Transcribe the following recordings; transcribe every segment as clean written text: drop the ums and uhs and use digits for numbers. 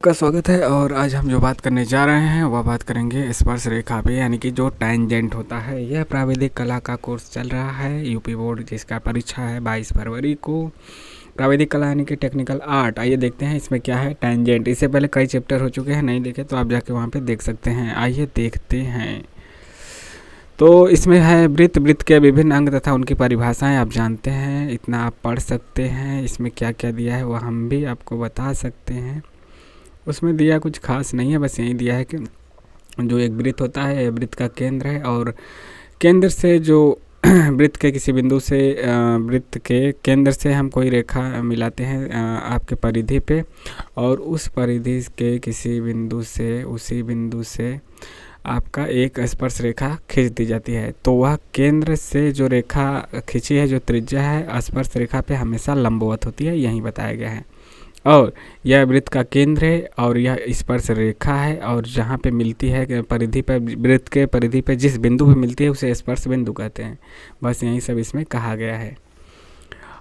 आपका स्वागत है। और आज हम जो बात करने जा रहे हैं वह बात करेंगे स्पर्श रेखा पे, यानी कि जो टैंजेंट होता है। यह प्राविधिक कला का कोर्स चल रहा है यूपी बोर्ड, जिसका परीक्षा है 22 फरवरी को। प्राविधिक कला यानी कि टेक्निकल आर्ट। आइए देखते हैं इसमें क्या है टैंजेंट। इससे पहले कई चैप्टर हो चुके हैं, नहीं देखे तो आप जाके वहाँ पे देख सकते हैं। आइए देखते हैं। तो इसमें है वृत्त। वृत्त के विभिन्न अंग तथा उनकी परिभाषाएं आप जानते हैं, इतना आप पढ़ सकते हैं। इसमें क्या क्या दिया है वह हम भी आपको बता सकते हैं। उसमें दिया कुछ खास नहीं है, बस यही दिया है कि जो एक वृत्त होता है यह वृत्त का केंद्र है, और केंद्र से जो वृत्त के किसी बिंदु से वृत्त के केंद्र से हम कोई रेखा मिलाते हैं आपके परिधि पे, और उस परिधि के किसी बिंदु से उसी बिंदु से आपका एक स्पर्श रेखा खींच दी जाती है। तो वह केंद्र से जो रेखा खींची है, जो त्रिज्या है, स्पर्श रेखा पे हमेशा लंबवत होती है, यही बताया गया है। और यह वृत्त का केंद्र है और यह स्पर्श रेखा है, और जहाँ पे मिलती है परिधि पर, वृत्त के परिधि पर जिस बिंदु पे मिलती है उसे स्पर्श बिंदु कहते हैं। बस यही सब इसमें कहा गया है।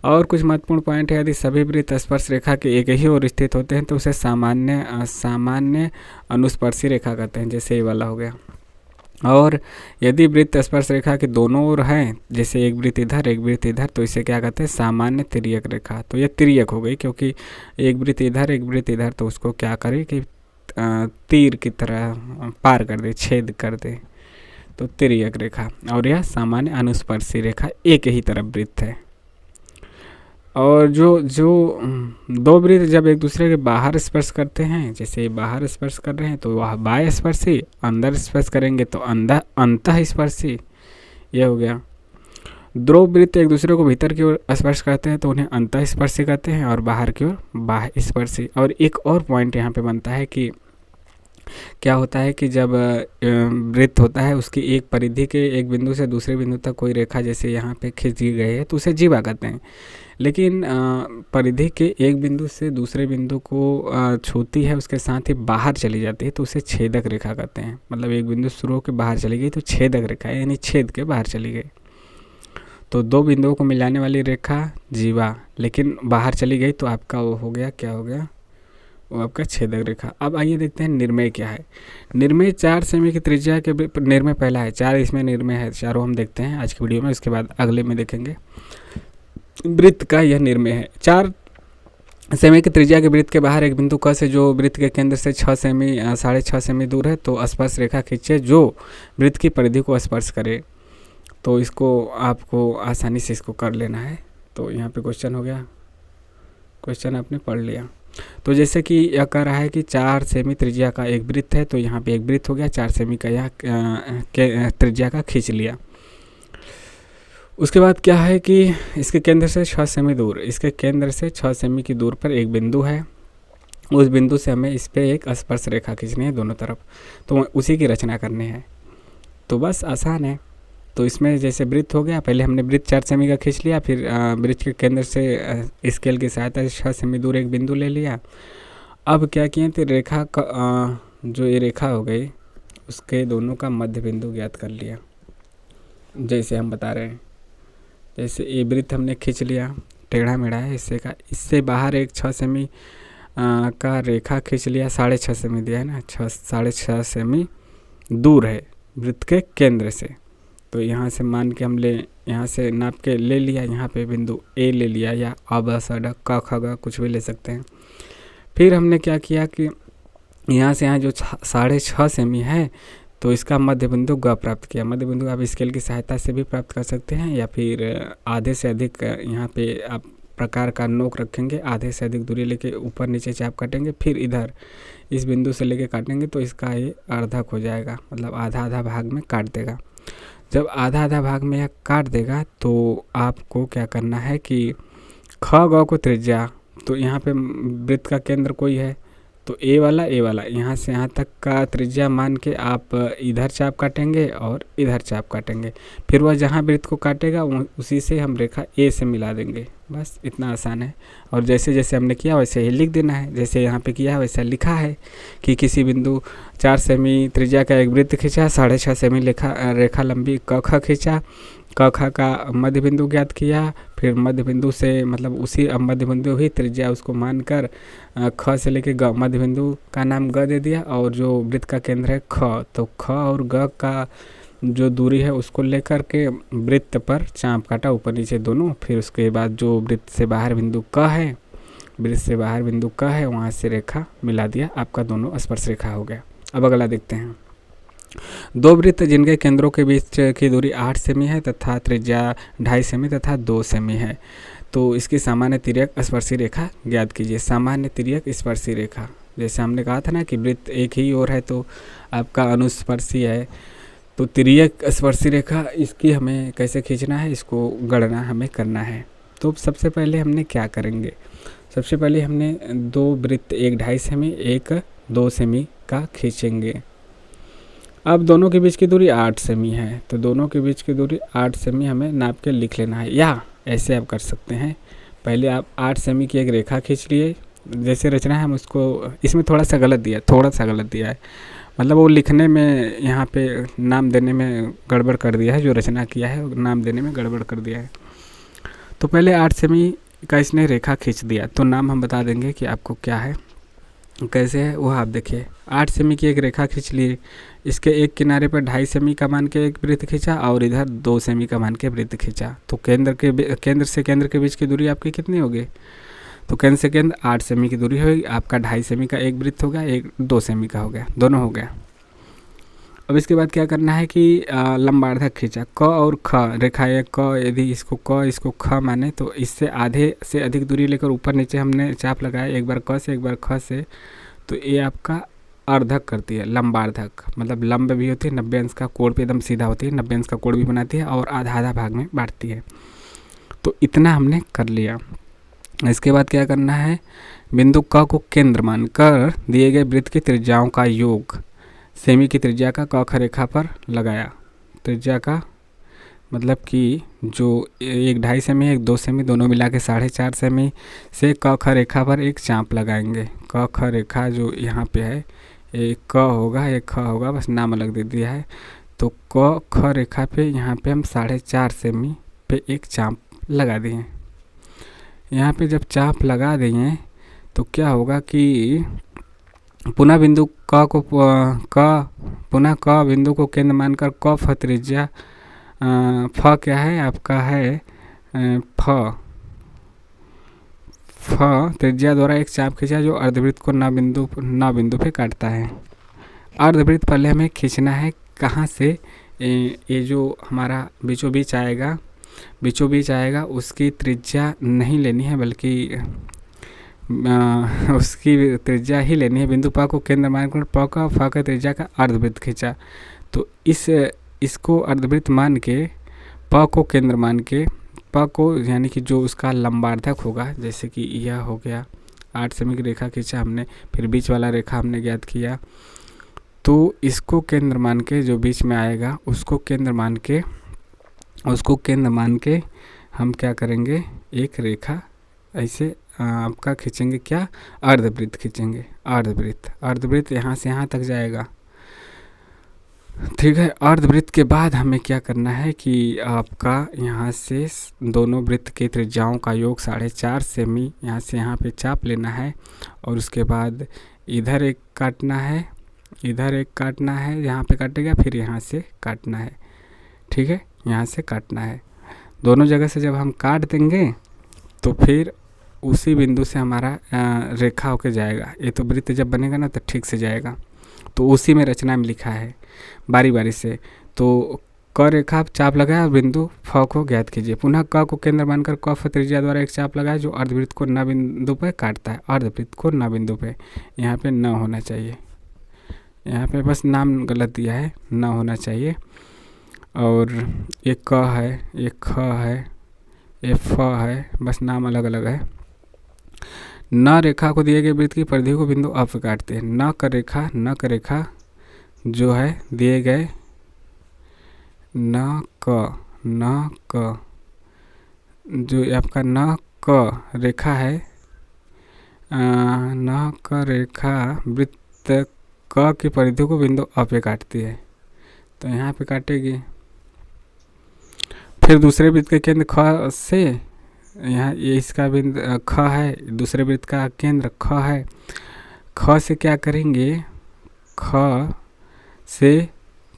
और कुछ महत्वपूर्ण पॉइंट है, यदि सभी वृत्त स्पर्श रेखा के एक ही ओर स्थित होते हैं तो उसे सामान्य अनुस्पर्शी रेखा कहते हैं, जैसे ये वाला हो गया। और यदि वृत्त स्पर्श रेखा के दोनों ओर हैं, जैसे एक वृत्त इधर एक वृत्त इधर, तो इसे क्या कहते हैं, सामान्य तिर्यक रेखा। तो ये तिर्यक हो गई, क्योंकि एक वृत्त इधर एक वृत्त इधर, तो उसको क्या करे कि तीर की तरह पार कर दे, छेद कर दे, तो तिर्यक रेखा। और यह सामान्य अनुस्पर्शी रेखा, एक ही तरफ वृत्त है। और जो दो वृत्त जब एक दूसरे के बाहर स्पर्श करते हैं, जैसे बाहर स्पर्श कर रहे हैं तो वह बाह्य स्पर्शी, अंदर स्पर्श करेंगे तो अंतः स्पर्शी, ये हो गया। दो वृत्त एक दूसरे को भीतर की ओर स्पर्श करते हैं तो उन्हें अंतः स्पर्शी कहते हैं, और बाहर की ओर बाह्य स्पर्शी। और एक और पॉइंट यहाँ पे बनता है कि क्या होता है कि जब वृत्त होता है उसकी एक परिधि के एक बिंदु से दूसरे बिंदु तक कोई रेखा जैसे यहाँ पे खींची गई है तो उसे जीवा कहते हैं। लेकिन परिधि के एक बिंदु से दूसरे बिंदु को छूती है, उसके साथ ही बाहर चली जाती है, तो उसे छेदक रेखा कहते हैं। मतलब एक बिंदु शुरू होकर बाहर चली गई तो छेदक रेखा, यानी छेद के बाहर चली गई। तो दो बिंदुओं को मिलाने वाली रेखा जीवा, लेकिन बाहर चली गई तो आपका वो हो गया, क्या हो गया, वो आपका छेदक रेखा। अब आइए देखते हैं निर्मेय क्या है। निर्मेय 4 सेमी की त्रिज्या के निर्मेय पहला है, 4 इसमें निर्मेय है, चारों हम देखते हैं आज की वीडियो में, उसके बाद अगले में देखेंगे। वृत्त का यह निर्मेय है। 4 सेमी की त्रिज्या के वृत्त के बाहर एक बिंदु क से जो वृत्त के केंद्र से 6.5 सेमी दूर है, तो स्पर्श रेखा खींचे जो वृत्त की परिधि को स्पर्श करे। तो इसको आपको आसानी से इसको कर लेना है। तो यहाँ पे क्वेश्चन हो गया, क्वेश्चन आपने पढ़ लिया। तो जैसे कि यह कह रहा है कि 4 सेमी त्रिज्या का एक वृत्त है, तो यहाँ पे एक वृत्त हो गया, 4 सेमी का यह त्रिज्या का खींच लिया। उसके बाद क्या है कि इसके केंद्र से 6 सेमी दूर, इसके केंद्र से 6 सेमी की दूर पर एक बिंदु है, उस बिंदु से हमें इस पर एक स्पर्श रेखा खींचनी है दोनों तरफ, तो उसी की रचना करनी है। तो बस आसान है। तो इसमें जैसे वृत्त हो गया, पहले हमने वृत्त 4 सेमी का खींच लिया, फिर वृत्त के केंद्र से स्केल की सहायता से 6 सेमी दूर एक बिंदु ले लिया। अब क्या किए थे, रेखा का जो ये रेखा हो गई उसके दोनों का मध्य बिंदु ज्ञात कर लिया, जैसे हम बता रहे हैं। जैसे ये वृत्त हमने खींच लिया, टेढ़ा मेढ़ा है इससे का, इससे बाहर एक 6 सेमी का रेखा खींच लिया, 6.5 सेमी दिया है ना, 6.5 सेमी दूर है वृत्त के केंद्र से। तो यहाँ से मान के हम यहाँ से नाप के ले लिया, यहाँ पे बिंदु ए ले लिया, या अब सड़ क ख ग कुछ भी ले सकते हैं। फिर हमने क्या किया कि यहाँ से यहाँ जो 6.5 सेमी है तो इसका मध्य बिंदु ग प्राप्त किया। मध्य बिंदु आप स्केल की सहायता से भी प्राप्त कर सकते हैं, या फिर आधे से अधिक यहाँ पे आप प्रकार का नोक रखेंगे, आधे से अधिक दूरी लेके ऊपर नीचे चाप काटेंगे, फिर इधर इस बिंदु से लेके काटेंगे तो इसका ये अर्धक हो जाएगा, मतलब आधा आधा भाग में काट देगा। जब आधा आधा भाग में यह काट देगा तो आपको क्या करना है कि ख ग को त्रिज्या, तो यहाँ पे वृत्त का केंद्र कोई है तो ए वाला यहाँ से यहाँ तक का त्रिज्या मान के आप इधर चाप काटेंगे और इधर चाप काटेंगे, फिर वह जहाँ वृत्त को काटेगा उसी से हम रेखा ए से मिला देंगे। बस इतना आसान है। और जैसे जैसे हमने किया वैसे ही लिख देना है, जैसे यहाँ पे किया वैसा लिखा है कि किसी बिंदु 4 सेमी त्रिज्या का एक वृत्त खींचा, 6.5 सेमी रेखा लंबी क ख खींचा, क ख का मध्य बिंदु ज्ञात किया, फिर मध्य बिंदु से मतलब उसी मध्य बिंदु ही त्रिज्या उसको मानकर ख से लेके ग मध्य बिंदु का नाम ग दे दिया, और जो वृत्त का केंद्र है ख, तो ख और ग का जो दूरी है उसको लेकर के वृत्त पर चाप काटा ऊपर नीचे दोनों। फिर उसके बाद जो वृत्त से बाहर बिंदु क है, वृत्त से बाहर बिंदु क है, वहाँ से रेखा मिला दिया, आपका दोनों स्पर्श रेखा हो गया। अब अगला देखते हैं। दो वृत्त जिनके केंद्रों के बीच की दूरी 8 सेमी है तथा त्रिज्या 2.5 सेमी तथा 2 सेमी है, तो इसकी सामान्य तिर्यक स्पर्शी रेखा ज्ञात कीजिए। सामान्य तिर्यक स्पर्शी रेखा, जैसे हमने कहा था ना कि वृत्त एक ही ओर है तो आपका अनुस्पर्शी है, तो तिर्यक स्पर्शी रेखा इसकी हमें कैसे खींचना है, इसको गणना हमें करना है। तो सबसे पहले हमने क्या करेंगे, सबसे पहले हमने दो वृत्त, एक 2.5 सेमी एक 2 सेमी का खींचेंगे। अब दोनों के बीच की दूरी 8 सेमी है, तो दोनों के बीच की दूरी 8 सेमी हमें नाप के लिख लेना है, या ऐसे आप कर सकते हैं। पहले आप 8 सेमी की एक रेखा खींच लिए, जैसे रचना है हम उसको, इसमें थोड़ा सा गलत दिया है, मतलब वो लिखने में यहाँ पे नाम देने में गड़बड़ कर दिया है, जो रचना किया है नाम देने में गड़बड़ कर दिया है। तो पहले 8 सेमी का इसने रेखा खींच दिया, तो नाम हम बता देंगे कि आपको क्या है, कैसे है वो आप देखिए। 8 सेमी की एक रेखा खींच ली, इसके एक किनारे पर 2.5 सेमी का मान के एक वृत्त खींचा और इधर 2 सेमी का मान के वृत्त खींचा, तो केंद्र से केंद्र के बीच की दूरी आपकी कितनी होगी, तो केंद्र से केंद्र 8 सेमी की दूरी होगी, आपका 2.5 सेमी का एक वृत्त हो गया, एक 2 सेमी का हो गया, दोनों हो गया। अब इसके बाद क्या करना है कि लंबार्धक खींचा, क और ख रेखा है, क यदि इसको क इसको ख माने तो इससे आधे से अधिक दूरी लेकर ऊपर नीचे हमने चाप लगाया, एक बार क से एक बार ख से, तो ये आपका अर्धक करती है, लंबार्धक मतलब लंब भी होती है, 90 अंश का कोण पे एकदम सीधा होती है, 90 अंश का कोण भी बनाती है और आधा आधा भाग में बांटती है। तो इतना हमने कर लिया। इसके बाद क्या करना है, बिंदु क को केंद्र मानकर दिए गए वृत्त की त्रिज्याओं का योग सेमी की त्रिज्या का क ख रेखा पर लगाया। त्रिज्या का मतलब कि जो एक 2.5 सेमी एक 2 सेमी दोनों मिला के 4.5 सेमी से क ख रेखा पर एक चाप लगाएंगे। क ख रेखा जो यहाँ पे है, एक क होगा एक ख होगा, बस नाम अलग दे दिया है। तो क ख रेखा पे यहाँ पे हम 4.5 सेमी पे एक चाप लगा दिए। यहाँ पे जब चाप लगा दिए तो क्या होगा कि पुनः बिंदु क बिंदु को केंद्र मानकर क फ त्रिज्या फ क्या है आपका है फ त्रिज्या द्वारा एक चाप खींचा जो अर्धवृत्त को न बिंदु पे काटता है। अर्धवृत्त पहले हमें खींचना है कहाँ से, ये जो हमारा बीचों बीच आएगा उसकी त्रिज्या नहीं लेनी है, बल्कि उसकी त्रिज्या ही लेनी है। बिंदु प को केंद्र मानकर प का फ का त्रिज्या का अर्धवृत्त खींचा, तो इसको अर्धवृत्त मान के प को केंद्र मान के प को यानी कि जो उसका लंबार्धक होगा, जैसे कि यह हो गया 8 सेमी की रेखा खींचा हमने, फिर बीच वाला रेखा हमने ज्ञात किया, तो इसको केंद्र मान के जो बीच में आएगा उसको केंद्र मान के हम क्या करेंगे, एक रेखा ऐसे आपका खींचेंगे, क्या अर्धवृत्त खींचेंगे। अर्धवृत्त यहाँ से यहाँ तक जाएगा, ठीक है। अर्धवृत्त के बाद हमें क्या करना है कि आपका यहाँ से दोनों वृत्त की त्रिज्याओं का योग 4.5 सेमी यहाँ से यहाँ पे चाप लेना है, और उसके बाद इधर एक काटना है, यहाँ पे काटेगा, फिर यहाँ से काटना है, ठीक है, यहाँ से काटना है। दोनों जगह से जब हम काट देंगे तो फिर उसी बिंदु से हमारा रेखा होके जाएगा। ये तो वृत्त जब बनेगा ना तो ठीक से जाएगा, तो उसी में रचना में लिखा है बारी बारी से। तो क रेखा चाप लगाया, बिंदु फ को ज्ञात कीजिए। पुनः क को केंद्र मानकर क फ त्रिज्या द्वारा एक चाप लगाए जो अर्धवृत्त को न बिंदु पर काटता है। अर्धवृत्त को न बिंदु पे, यहाँ पे न होना चाहिए, यहाँ पे बस नाम गलत दिया है, न होना चाहिए। और एक क है, एक ख है, एक फ है, बस नाम अलग अलग है। न रेखा को दिए गए वृत्त की परिधि को बिंदु अ पे काटते हैं। न का रेखा जो है दिए गए न क जो आपका न क रेखा है, न क रेखा वृत्त क की परिधि को बिंदु अ पे काटती है, तो यहाँ पे काटेगी। फिर दूसरे वृत्त के केंद्र ख से यहाँ ये इसका बिंदु ख है, दूसरे वृत्त का केंद्र ख है। ख से क्या करेंगे, ख से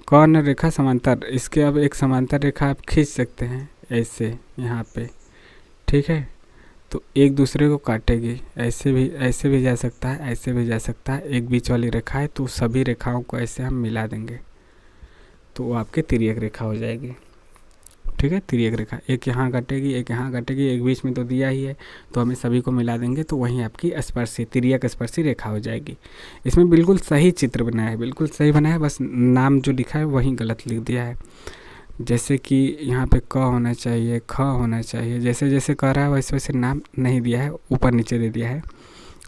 कर्ण रेखा समांतर, इसके अब एक समांतर रेखा आप खींच सकते हैं ऐसे यहाँ पे, ठीक है। तो एक दूसरे को काटेगी, ऐसे भी जा सकता है, ऐसे भी जा सकता है। एक बीच वाली रेखा है, तो सभी रेखाओं को ऐसे हम मिला देंगे तो वो आपकी तिर्यक रेखा हो जाएगी, ठीक है। तिर्यक रेखा एक यहाँ कटेगी, एक यहाँ कटेगी, एक बीच में तो दिया ही है, तो हमें सभी को मिला देंगे तो वहीं आपकी स्पर्शी तिर्यक स्पर्शी रेखा हो जाएगी। इसमें बिल्कुल सही चित्र बनाया है, बिल्कुल सही बनाया है, बस नाम जो लिखा है वहीं गलत लिख दिया है। जैसे कि यहाँ पे क होना चाहिए, ख होना चाहिए, जैसे जैसे कह रहा है वैसे वैसे नाम नहीं दिया है, ऊपर नीचे दे दिया है।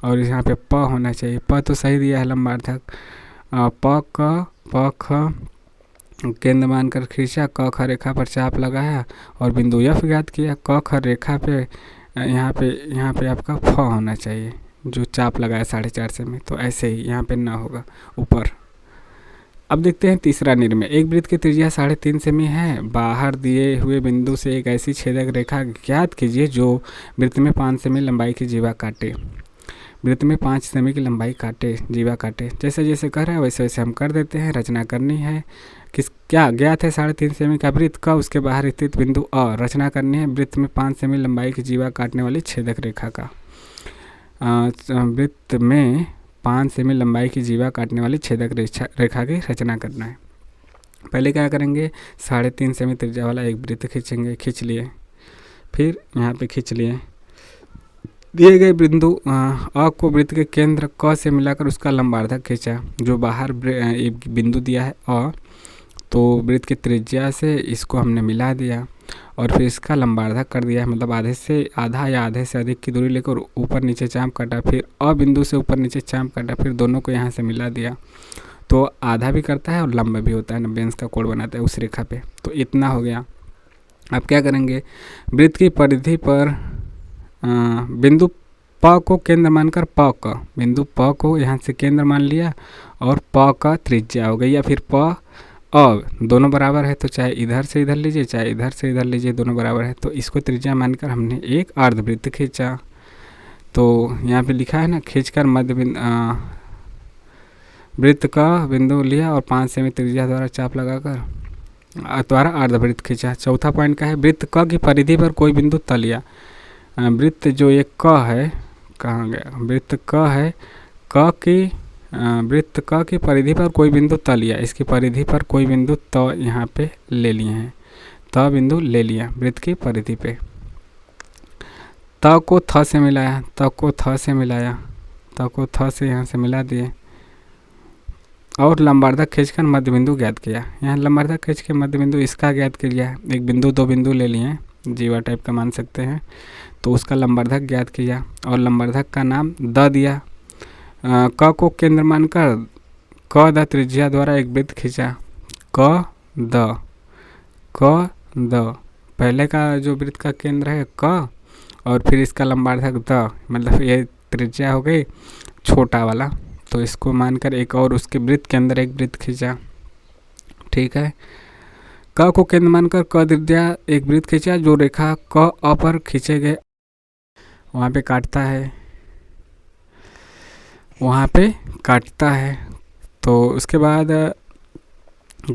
और यहाँ पे प होना चाहिए, प तो सही दिया है लंबार्थक। प ख केंद्र मानकर खींचा, क ख रेखा पर चाप लगाया और बिंदु एफ ज्ञात किया। क ख रेखा पे यहाँ पे आपका फ होना चाहिए जो चाप लगाया 4.5 से में, तो ऐसे ही यहाँ पे ना होगा ऊपर। अब देखते हैं तीसरा निर्णय। एक वृत्त की त्रिज्या 3.5 सेमी है, बाहर दिए हुए बिंदु से एक ऐसी छेदक रेखा ज्ञात कीजिए जो वृत्त में 5 सेमी लंबाई की जीवा काटे। वृत्त में 5 सेमी की लंबाई काटे, जीवा काटे। जैसे जैसे कर रहा है वैसे वैसे हम कर देते हैं। रचना करनी है, क्या ज्ञात है 3.5 सेमी का वृत्त का, उसके बाहर स्थित बिंदु अ। रचना करनी है वृत्त में 5 सेमी लंबाई की जीवा काटने वाली छेदक रेखा का। वृत्त में 5 सेमी लंबाई की जीवा काटने वाली छेदक रेखा की रचना करना है। पहले क्या करेंगे, 3.5 सेमी त्रिज्या वाला एक वृत्त खींचेंगे, खींच लिए, फिर यहाँ पे खींच लिए। दिए गए बिंदु अ को वृत्त के केंद्र क से मिलाकर उसका लंबार्धक खींचा, जो बाहर एक बिंदु दिया है अ, तो वृत्त की त्रिज्या से इसको हमने मिला दिया और फिर इसका लंबार्धक कर दिया है, मतलब आधा या आधे से अधिक की दूरी लेकर ऊपर नीचे चाप काटा, फिर अ बिंदु से ऊपर नीचे चाप काटा, फिर दोनों को यहाँ से मिला दिया। तो आधा भी करता है और लंबा भी होता है, 90 अंश का कोण बनाता है उस रेखा पे। तो इतना हो गया। अब क्या करेंगे, वृत्त की परिधि पर बिंदु प को केंद्र मानकर बिंदु प को यहाँ से केंद्र मान लिया और प का त्रिज्या हो गई, या फिर प अब दोनों बराबर है तो चाहे इधर से इधर लीजिए चाहे इधर से इधर लीजिए, दोनों बराबर है तो इसको त्रिज्या मानकर हमने एक अर्धवृत्त खींचा। तो यहाँ पे लिखा है ना, खींचकर मध्य वृत्त का बिंदु लिया और 5 सेमी त्रिज्या द्वारा चाप लगाकर द्वारा अर्धवृत्त खींचा। चौथा पॉइंट का है, वृत्त क की परिधि पर कोई बिंदु त लिया। वृत्त जो ये क है, कहाँ गया, वृत्त क है, वृत्त क की परिधि पर कोई बिंदु त लिया, इसकी परिधि पर कोई बिंदु त यहाँ पे ले लिए हैं, त बिंदु ले लिया वृत्त की परिधि पे। त को थ से मिलाया, त को थ से मिलाया, त को थ से यहाँ से मिला दिए और लंबार्धक खींचकर मध्य बिंदु ज्ञात किया। यहाँ लंबार्धक खींच के मध्य बिंदु इसका ज्ञात किया, एक बिंदु दो बिंदु ले लिए, जीवा टाइप का मान सकते हैं, तो उसका लंबार्धक ज्ञात किया और लंबार्धक का नाम द दिया। क को केंद्र मानकर क द त्रिज्या द्वारा एक वृत्त खींचा। क द पहले का जो वृत्त का केंद्र है क और फिर इसका लंबार्धक द, मतलब ये त्रिज्या हो गई छोटा वाला, तो इसको मानकर एक और उसके वृत्त के अंदर एक वृत्त खींचा, ठीक है। क को केंद्र मानकर क त्रिज्या एक वृत्त खींचा, जो रेखा क अ पर खींचे गए वहाँ पे काटता है। तो उसके बाद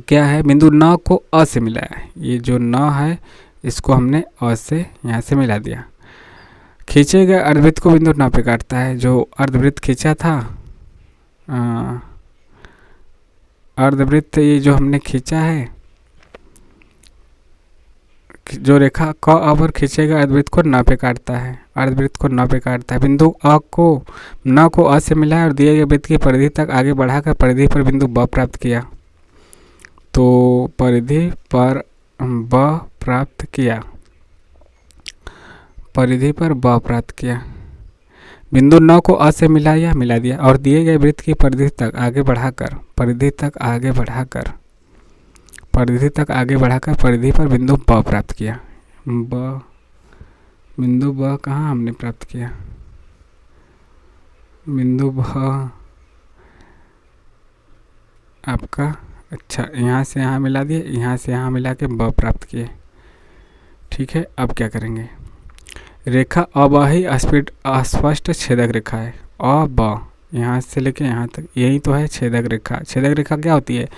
क्या है, बिंदु न को अ से मिलाया है, ये जो न है इसको हमने अ से यहाँ से मिला दिया। खींचे गए अर्धवृत्त को बिंदु न पे काटता है, जो अर्धवृत्त खींचा था, अर्धवृत्त ये जो हमने खींचा है, जो रेखा क अ पर खींचेगा अर्धवृत्त को न पे काटता है, अर्धवृत्त को न पे काटता है। बिंदु अ को न को अ से मिलाया और दिए गए वृत्त की परिधि तक आगे बढ़ाकर परिधि पर बिंदु ब प्राप्त किया। तो परिधि पर ब प्राप्त किया, परिधि पर ब प्राप्त किया। बिंदु न को अ से मिला दिया और दिए गए वृत्त की परिधि तक आगे बढ़ाकर परिधि पर बिंदु ब प्राप्त किया। बिंदु ब कहाँ हमने प्राप्त किया, बिंदु ब आपका, अच्छा यहाँ से यहाँ मिला दिए, यहाँ से यहाँ मिला के ब प्राप्त किए, ठीक है। अब क्या करेंगे, रेखा अबही अस्पष्ट छेदक रेखा है। अब यहाँ से लेके यहाँ तक यही तो है छेदक रेखा। छेदक रेखा क्या होती है?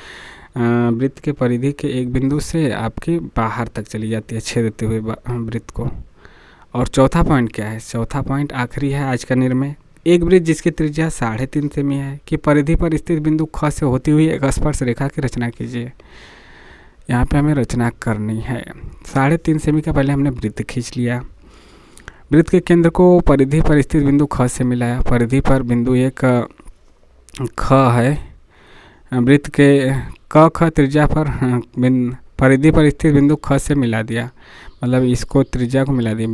वृत्त के परिधि के एक बिंदु से आपके बाहर तक चली जाती है छेदते हुए वृत्त को। और चौथा पॉइंट क्या है? चौथा पॉइंट आखिरी है आज का निर्णय। एक वृत्त जिसकी त्रिज्या 3.5 सेमी है कि परिधि पर स्थित बिंदु ख से होती हुई एक स्पर्श रेखा की रचना कीजिए। यहाँ पे हमें रचना करनी है। 3.5 सेमी का पहले हमने वृत्त खींच लिया। वृत्त के केंद्र को परिधि पर स्थित बिंदु ख से मिलाया। परिधि पर बिंदु एक ख है। वृत्त के क ख त्रिज्या पर परिधि पर स्थित बिंदु ख से मिला दिया, मतलब इसको त्रिज्या को मिला दिया।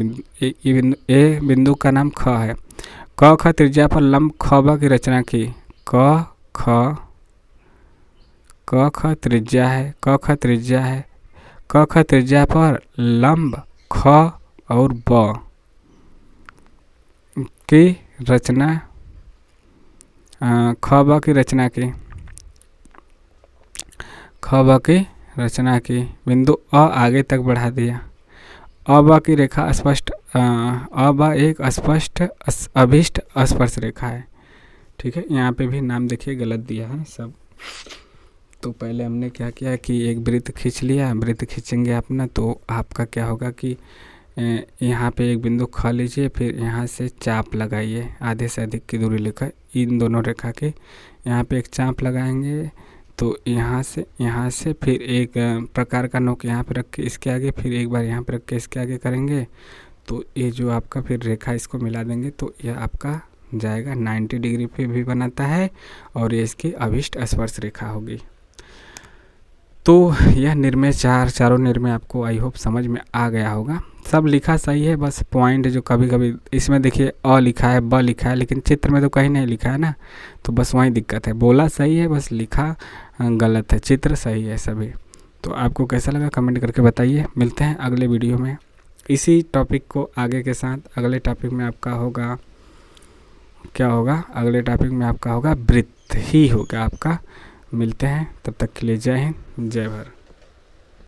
ये बिंदु का नाम ख है। क ख त्रिज्या पर लंब ख ब की रचना की। क ख त्रिज्या है, क ख त्रिज्या है। क ख त्रिज्या पर लंब ख और ब की रचना, ख ब की रचना की, ख ब की रचना की। बिंदु अ आगे तक बढ़ा दिया। अब की रेखा स्पष्ट, अब एक स्पष्ट अभिष्ट स्पर्श रेखा है। ठीक है, यहाँ पे भी नाम देखिए गलत दिया है सब। तो पहले हमने क्या किया कि एक वृत्त खींच लिया। वृत्त खींचेंगे अपना तो आपका क्या होगा कि यहाँ पे एक बिंदु खा लीजिए, फिर यहाँ से चाप लगाइए आधे से अधिक की दूरी लेकर इन दोनों रेखा के। यहाँ पे एक चाप लगाएंगे तो यहाँ से फिर एक प्रकार का नोक यहाँ पे रख के इसके आगे, फिर एक बार यहाँ पे रख के इसके आगे करेंगे तो ये जो आपका फिर रेखा इसको मिला देंगे तो यह आपका जाएगा 90 डिग्री पे भी बनाता है और ये इसकी अभिष्ट स्पर्श रेखा होगी। तो यह निर्णय चारों निर्णय आपको आई होप समझ में आ गया होगा। सब लिखा सही है, बस पॉइंट जो कभी कभी इसमें देखिए अ लिखा है, ब लिखा है, लेकिन चित्र में तो कहीं नहीं लिखा है ना, तो बस वहीं दिक्कत है। बोला सही है, बस लिखा गलत है। चित्र सही है सभी। तो आपको कैसा लगा कमेंट करके बताइए। मिलते हैं अगले वीडियो में इसी टॉपिक को आगे के साथ। अगले टॉपिक में आपका होगा क्या होगा? अगले टॉपिक में आपका होगा वृत्त ही होगा आपका। मिलते हैं, तब तक के लिए जय हिंद, जय भारत।